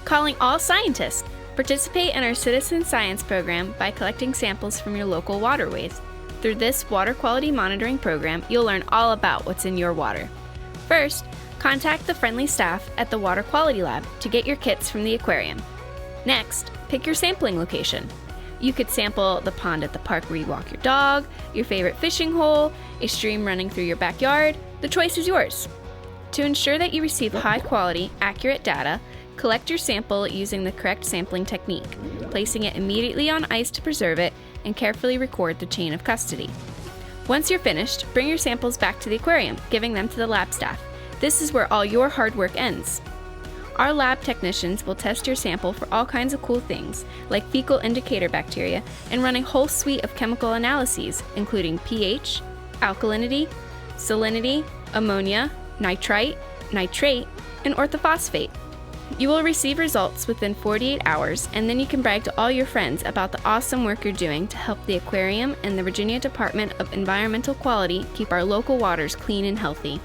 Calling all scientists! Participate in our citizen science program by collecting samples from your local waterways. Through this water quality monitoring program, you'll learn all about what's in your water. First, contact the friendly staff at the Water Quality Lab to get your kits from the aquarium. Next, pick your sampling location. You could sample the pond at the park where you walk your dog, your favorite fishing hole, a stream running through your backyard. The choice is yours. To ensure that you receive high-quality, accurate data, collect your sample using the correct sampling technique, placing it immediately on ice to preserve it, and carefully record the chain of custody. Once you're finished, bring your samples back to the aquarium, giving them to the lab staff. This is where all your hard work ends. Our lab technicians will test your sample for all kinds of cool things, like fecal indicator bacteria, and run a whole suite of chemical analyses, including pH, alkalinity, salinity, ammonia, nitrite, nitrate, and orthophosphate. You will receive results within 48 hours, and then you can brag to all your friends about the awesome work you're doing to help the aquarium and the Virginia Department of Environmental Quality keep our local waters clean and healthy.